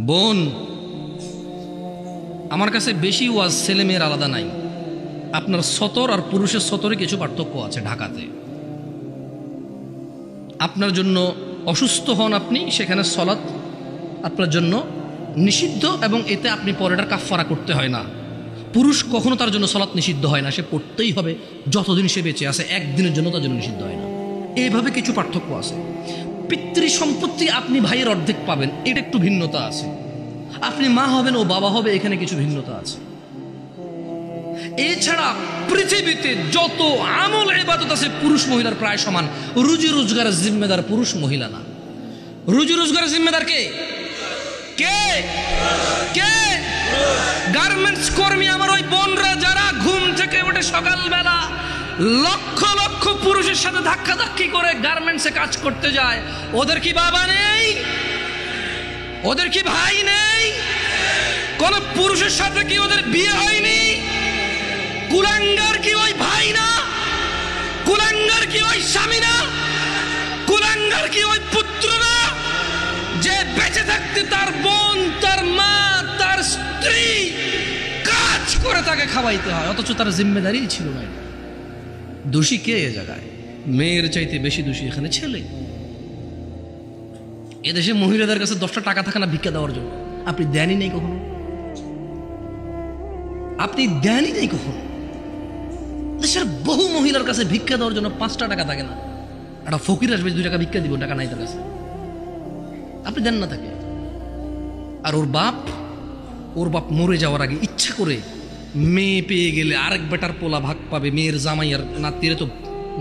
বোন, আমার কাছে বেশি ওয়াজ ছেলে মেয়ের আলাদা নাই। আপনার সতর আর পুরুষের সতরে কিছু পার্থক্য আছে। ঢাকাতে আপনার জন্য অসুস্থ হন আপনি, সেখানে সলাত আপনার জন্য নিষিদ্ধ এবং এতে আপনি পরেটার কাফারা করতে হয় না। পুরুষ কখনো তার জন্য সলাত নিষিদ্ধ হয় না, সে পড়তেই হবে যতদিন সে বেঁচে আছে, একদিনের জন্য তার জন্য নিষিদ্ধ হয় না। এইভাবে কিছু পার্থক্য আছে। পিতৃ সম্পত্তি আপনি ভাইয়ের অর্ধেক পাবেন, এটা একটু ভিন্নতা আছে। আপনি মা হবেন ও বাবা হবে, এখানে কিছু ভিন্নতা আছে। এছাড়া পৃথিবীতে যত আমল ইবাদত আছে পুরুষ মহিলার প্রায় সমান। রুজি রোজগারের জিম্মেদার পুরুষ, মহিলা না। রুজি রোজগারের জিম্মেদার কে? কে কে? গার্মেন্টস কর্মী আমার ওই বোনরা যারা ঘুম থেকে ওঠে সকালবেলা লক্ষ লক্ষ পুরুষের সাথে ধাক্কাধাক্কি করে গার্মেন্টসে কাজ করতে যায়, ওদের কি বাবা নেই? ওদের কি ভাই নেই? কোন পুরুষের সাথে কি ওদের বিয়ে হয়নি? কুলাঙ্গার কি ওই ভাই না? কুলাঙ্গার কি ওই স্বামী না? কুলাঙ্গার কি ওই পুত্র না? যে বেঁচে থাকতে তার বোন, তার মা, তার স্ত্রী কাজ করে তাকে খাওয়াইতে হয়, অথচ তার জিম্মেদারি ছিল না। দোষী কে এ জায়গায়? মেয়ের চাইতে বেশি দোষী এখানে ছেলে। এদেশে মহিলাদের কাছে 10টা টাকা থাকে না ভিক্ষা দেওয়ার জন্য। আপনি দেনই নেই কখনো, আপনি দেনই নেই কখনো। দেশের বহু মহিলার কাছে ভিক্ষা দেওয়ার জন্য 5টা টাকা থাকে না। একটা ফকির আসবে 2 টাকা ভিক্ষা দিব, টাকা নাই তার কাছে, আপনি দেন না তাকে। আর ওর বাপ মরে যাওয়ার আগে ইচ্ছা করে মেয়ে পেয়ে গেলে আরেক বেটার পোলা ভাগ পাবে, মেয়ের জামাই আর নাতিরে তো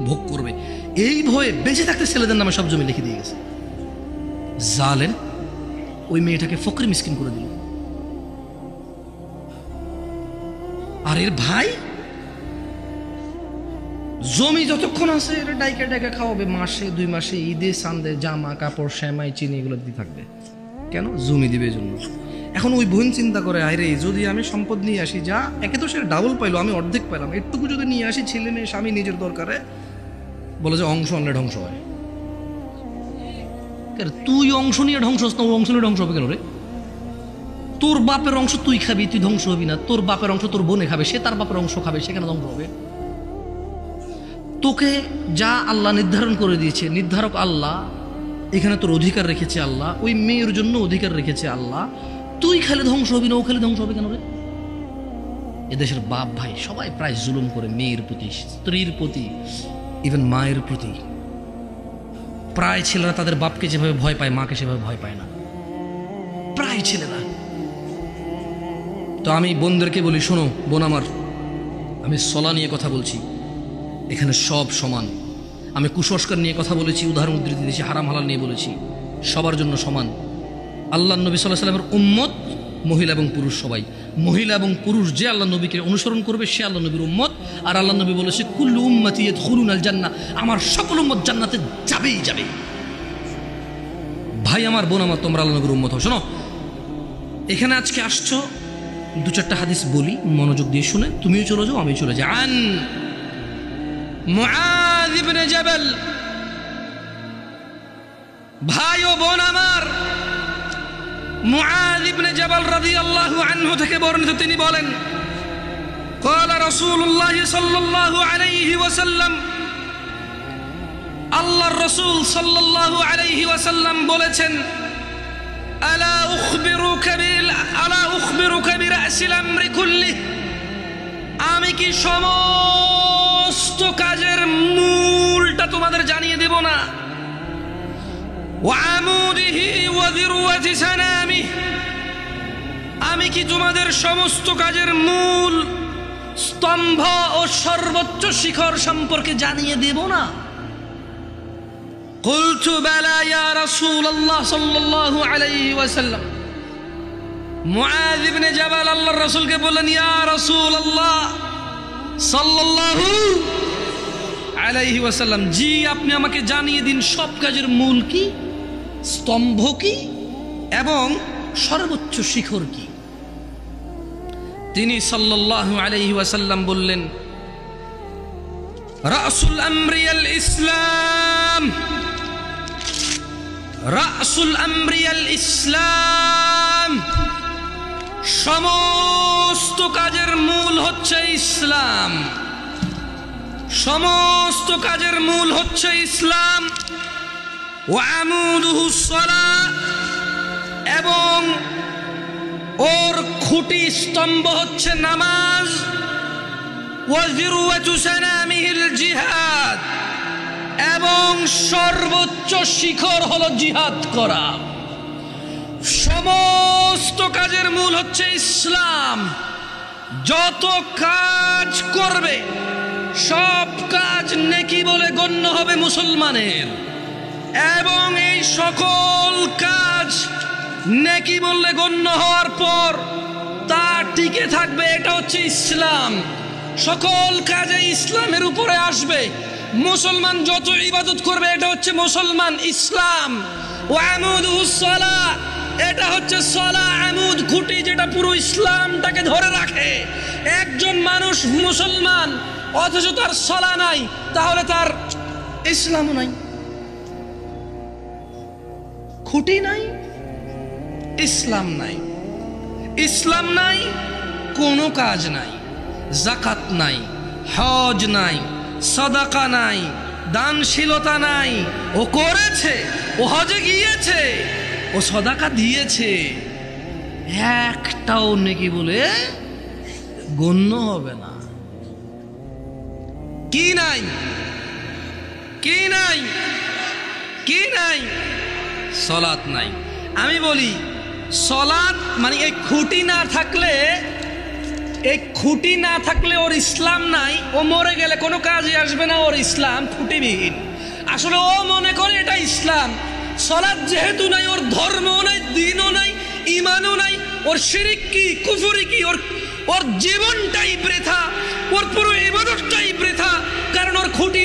ভোগ করবে, এই ভয়ে বেঁচে থাকতে ছেলেদের নামে সব জমি লিখে দিয়ে গেছে। জালেম ওই মেয়েটাকে ফকির মিসকিন করে দিল। আর এর ভাই জমি যতক্ষণ আছে এটা ডাইকা ডাইকা খাওয়াবে, মাসে 2 মাসে ঈদে সান্দে জামা কাপড় সেমাই চিনি এগুলো দিতে থাকবে। কেন? জমি দিবে জন্য। এখন ওই বোন চিন্তা করে, আরে যদি আমি সম্পদ নিয়ে আসি, যা একে তো সে ডাবল পাইলো, আমি অর্ধেক পেলাম, একটুকু যদি নিয়ে আসি, ছেলে মেয়ে স্বামী নিজের দরকারে, বলে যে অংশ আনলে ধ্বংস হয়। তুই অংশ নিয়ে ধ্বংস হস না, ও অংশ নিয়ে ধ্বংস হবে কেন রে? তোর বাপের অংশ তুই খাবি, তুই ধ্বংস হবি না। তোর বাপের অংশ তোর বোনে খাবে, সে তার বাপের অংশ খাবে, সেখানে ধ্বংস হবে। তোকে যা আল্লাহ নির্ধারণ করে দিয়েছে, নির্ধারক আল্লাহ, এখানে তোর অধিকার রেখেছে আল্লাহ, ওই মেয়ের জন্য অধিকার রেখেছে আল্লাহ। তুই খেলে ধ্বংস হবি না, ও খেলে ধ্বংস হবে কেন রে? এদেশের বাপ ভাই সবাই প্রায় জুলুম করে মেয়ের প্রতি, স্ত্রীর প্রতি, ইভেন মায়ের প্রতি। প্রায় ছেলেরা তাদের বাপকে যেভাবে ভয় পায়, মাকে সেভাবে ভয় পায় না, প্রায় ছেলেরা। তো আমি বোনদেরকে বলি, শোনো বোন আমার, আমি সলা নিয়ে কথা বলছি, এখানে সব সমান। আমি কুসংস্কার নিয়ে কথা বলেছি, উদাহরণ উদ্ধৃতি দিয়েছি, হারাম হালাল নিয়ে বলেছি, সবার জন্য সমান। আল্লাহ নবী সাল্লাল্লাহু আলাইহি ওয়াসাল্লামের উম্মত মহিলা এবং পুরুষ সবাই। মহিলা এবং পুরুষ যে আল্লাহ নবীকে অনুসরণ করবে সে আল্লাহ নবীর উম্মত। আর আল্লাহ নবী বলেছে, কুল্লু উম্মতি ইয়াদখুলুনাল জান্নাহ, আমার সকল উম্মত জান্নাতে যাবেই যাবে। ভাই আমার, বোন আমার, তোমরা আল্লাহ নবীর উম্মত হও। শোনো, এখানে আজকে আসছো, 2-4টা হাদিস বলি, মনোযোগ দিয়ে শুনে তুমিও চলে যাও, আমিও চলে যাই। আন মুআয ইবনে জাবাল, ভাই ও বোন আমার, মুআয ইবনে জাবাল রাদিয়াল্লাহু আনহু থেকে বর্ণিত, তিনি বলেন, ক্বালা রাসূলুল্লাহ সাল্লাল্লাহু আলাইহি ওয়াসাল্লাম, আল্লাহর রাসূল সাল্লাল্লাহু আলাইহি ওয়াসাল্লাম বলেছেন, আলা উখবিরুকা বিরাসিল আমরি কুল্লি, আমি কি সমস্ত কাজের মূলটা তোমাদের জানিয়ে দেব না? ওয়া আমুদিহি ওয়া যিরওয়াতি সানামি, আমি কি তোমাদের সমস্ত কাজের মূল, স্তম্ভ ও সর্বোচ্চ শিখর সম্পর্কে জানিয়ে দেব না? কুলতু বালা ইয়া রাসূলুল্লাহ সাল্লাল্লাহু আলাইহি ওয়াসাল্লাম। মুআয ইবনে জাবাল আল্লাহর রাসূলকে বললেন, ইয়া রাসূলুল্লাহ সাল্লাল্লাহু আলাইহি ওয়াসাল্লাম, জি আপনি আমাকে জানিয়ে দিন সব কাজের মূল কি, স্তম্ভ কি এবং সর্বোচ্চ শিখর কি। তিনি সাল্লাল্লাহু আলাইহি ওয়াসাল্লাম বললেন, রাসুল আমরি আল ইসলাম, রাসুল আমরি আল ইসলাম, সমস্ত কাজের মূল হচ্ছে ইসলাম, সমস্ত কাজের মূল হচ্ছে ইসলাম। ওয়া আমুদুহুস সালাহ, এবং ওর খুঁটি স্তম্ভ হচ্ছে নামাজ। ওয়া যিরওয়াতু সানামিহিল জিহাদ, এবং সর্বোচ্চ শিখর হলো জিহাদ করা। সমস্ত কাজের মূল হচ্ছে ইসলাম। যত কাজ করবে সব কাজ নেকি বলে গণ্য হবে মুসলমানের, এবং এই সকল কাজ নেকি বললে গণ্য হওয়ার পর তা টিকে থাকবে। এটা হচ্ছে ইসলাম। সকল কাজে ইসলামের উপরে আসবে। মুসলমান যত ইবাদত করবে এটা হচ্ছে মুসলমান, ইসলাম। ওয়া আমুদুহুস সালাহ, এটা হচ্ছে সালাহ, আমুদ খুঁটি, যেটা পুরো ইসলামটাকে ধরে রাখে। একজন মানুষ মুসলমান অথচ তার সালাহ নাই, তাহলে তার ইসলামও নাই। খুঁটি নাই, ইসলাম নাই। ইসলাম নাই, কোনো কাজ নাই। যাকাত নাই, হজ নাই, সাদাকা নাই, দানশীলতা নাই। ও করেছে, ও হজে গিয়েছে, ও সাদাকা দিয়েছে, একটাও নেকি বলে গণ্য হবে না। কি নাই? কি নাই? কি নাই? সালাত নাই। আমি বলি সালাত মানে এই খুঁটি না থাকলে, এই খুঁটি না থাকলে ওর ইসলাম নাই। ও মরে গেলে কোনো কাজে আসবে না, ওর ইসলাম খুঁটিবিহীন। আসলে ও মনে করে এটা ইসলাম। সালাত যেহেতু নাই, ওর ধর্মও নাই, দ্বীনও নাই, ঈমানও নাই। ওর শিরক কি, কুফরি কি, ওর জীবনটাই বৃথা, ওর পুরো ইবাদতটাই বৃথা, কারণ ওর খুঁটি